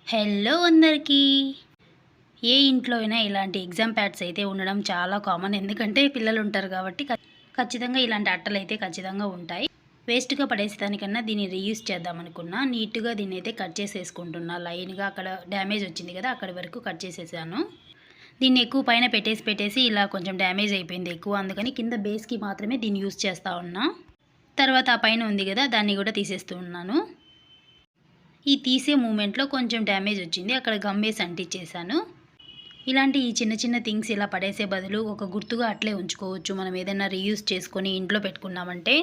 Hello అందరికీ. ఏ ఇంట్లో అయినా ఇలాంటి ఎగ్జామ్ ప్యాడ్స్ అయితే ఉండడం చాలా కామన్. ఎందుకంటే పిల్లలు ఉంటారు కాబట్టి ఖచ్చితంగా ఇలాంటి అట్టలు అయితే ఖచ్చితంగా ఉంటాయి. వేస్ట్గా పడేసేదానికన్నా దీన్ని రీయూజ్ చేద్దాం అనుకున్నా. నీట్గా దీన్ని అయితే కట్ చేసేసుకుంటున్నా. లైన్గా అక్కడ డ్యామేజ్ వచ్చింది కదా, అక్కడి వరకు కట్ చేసేసాను. దీన్ని ఎక్కువ పైన పెట్టేసి ఇలా కొంచెం డ్యామేజ్ అయిపోయింది ఎక్కువ, అందుకని కింద బేస్కి మాత్రమే దీన్ని యూజ్ చేస్తూ ఉన్నా. తర్వాత ఆ పైన ఉంది కదా, దాన్ని కూడా తీసేస్తూ ఉన్నాను. ఈ తీసే మూమెంట్లో కొంచెం డ్యామేజ్ వచ్చింది, అక్కడ గమ్మేసి అంటించేసాను. ఇలాంటి ఈ చిన్న చిన్న థింగ్స్ ఇలా పడేసే బదులు ఒక గుర్తుగా అట్లే ఉంచుకోవచ్చు. మనం ఏదైనా రీయూజ్ చేసుకొని ఇంట్లో పెట్టుకున్నామంటే.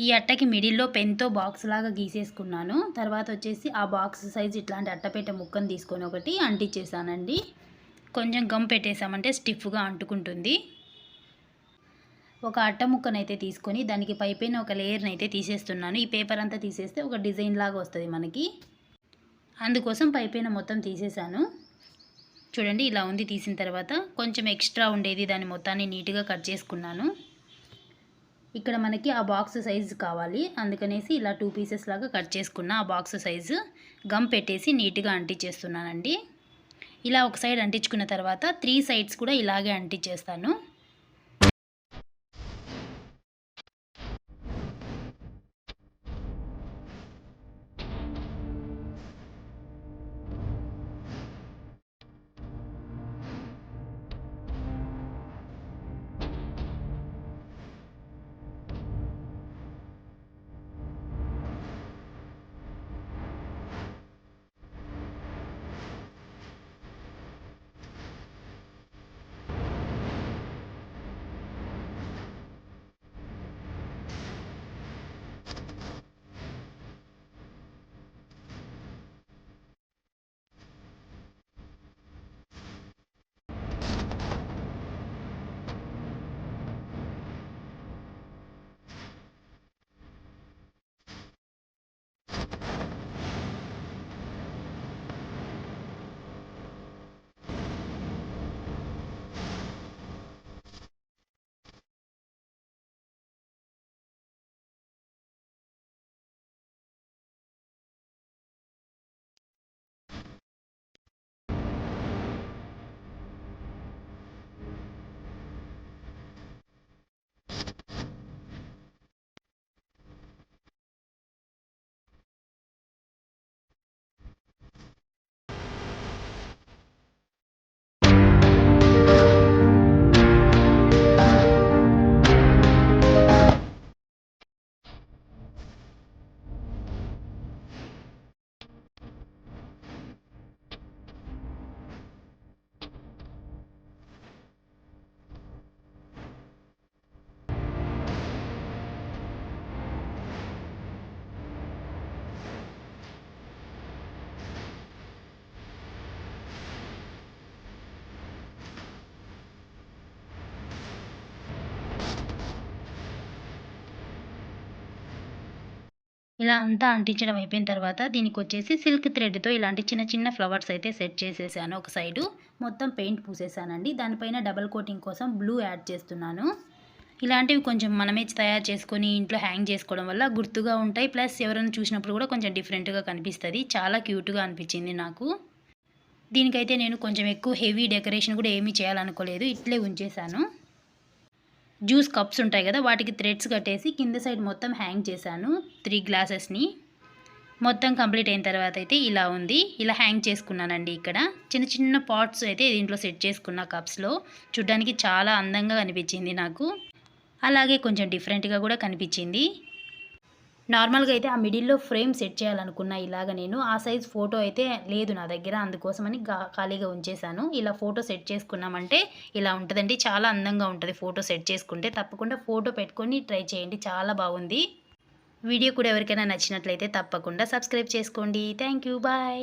ఈ అట్టకి మిడిల్లో పెన్తో బాక్స్ లాగా గీసేసుకున్నాను. తర్వాత వచ్చేసి ఆ బాక్స్ సైజ్ ఇట్లాంటి అట్టపేట ముక్కను తీసుకొని ఒకటి అంటించేసానండి. కొంచెం గమ్ పెట్టేసామంటే స్టిఫ్గా అంటుకుంటుంది. ఒక అట్ట ముక్కనైతే తీసుకొని దానికి పైపైన ఒక లేయర్ని అయితే తీసేస్తున్నాను. ఈ పేపర్ అంతా తీసేస్తే ఒక డిజైన్ లాగా వస్తుంది మనకి. అందుకోసం పైపైన మొత్తం తీసేసాను. చూడండి ఇలా ఉంది. తీసిన తర్వాత కొంచెం ఎక్స్ట్రా ఉండేది, దాన్ని మొత్తాన్ని నీట్గా కట్ చేసుకున్నాను. ఇక్కడ మనకి ఆ బాక్స్ సైజు కావాలి, అందుకనేసి ఇలా 2 పీసెస్ లాగా కట్ చేసుకున్న. ఆ బాక్స్ సైజు గమ్ పెట్టేసి నీట్గా అంటించేస్తున్నానండి. ఇలా ఒక సైడ్ అంటించుకున్న తర్వాత 3 సైడ్స్ కూడా ఇలాగే అంటించేస్తాను. ఇలా అంతా అంటించడం అయిపోయిన తర్వాత దీనికి వచ్చేసి సిల్క్ థ్రెడ్తో ఇలాంటి చిన్న చిన్న ఫ్లవర్స్ అయితే సెట్ చేసేసాను. ఒక సైడు మొత్తం పెయింట్ పూసేసానండి. దానిపైన డబల్ కోటింగ్ కోసం బ్లూ యాడ్ చేస్తున్నాను. ఇలాంటివి కొంచెం మనమే తయారు చేసుకొని ఇంట్లో హ్యాంగ్ చేసుకోవడం వల్ల గుర్తుగా ఉంటాయి. ప్లస్ ఎవరైనా చూసినప్పుడు కూడా కొంచెం డిఫరెంట్గా కనిపిస్తుంది. చాలా క్యూట్గా అనిపించింది నాకు. దీనికైతే నేను కొంచెం ఎక్కువ హెవీ డెకరేషన్ కూడా ఏమీ చేయాలనుకోలేదు, ఇట్లే ఉంచేసాను. జ్యూస్ కప్స్ ఉంటాయి కదా, వాటికి థ్రెడ్స్ కట్టేసి కింద సైడ్ మొత్తం హ్యాంగ్ చేశాను 3 గ్లాసెస్ని. మొత్తం కంప్లీట్ అయిన తర్వాత అయితే ఇలా ఉంది. ఇలా హ్యాంగ్ చేసుకున్నానండి. ఇక్కడ చిన్న చిన్న పాట్స్ అయితే దీంట్లో సెట్ చేసుకున్న కప్స్లో. చూడ్డానికి చాలా అందంగా కనిపించింది నాకు. అలాగే కొంచెం డిఫరెంట్గా కూడా కనిపించింది. నార్మల్గా అయితే ఆ మిడిల్లో ఫ్రేమ్ సెట్ చేయాలనుకున్నా ఇలాగ నేను. ఆ సైజ్ ఫోటో అయితే లేదు నా దగ్గర, అందుకోసమని ఖాళీగా ఉంచేశాను. ఇలా ఫోటో సెట్ చేసుకున్నామంటే ఇలా ఉంటుందండి. చాలా అందంగా ఉంటుంది ఫోటో సెట్ చేసుకుంటే. తప్పకుండా ఫోటో పెట్టుకొని ట్రై చేయండి, చాలా బాగుంది. వీడియో కూడా ఎవరికైనా నచ్చినట్లయితే తప్పకుండా సబ్స్క్రైబ్ చేసుకోండి. Thank you, bye.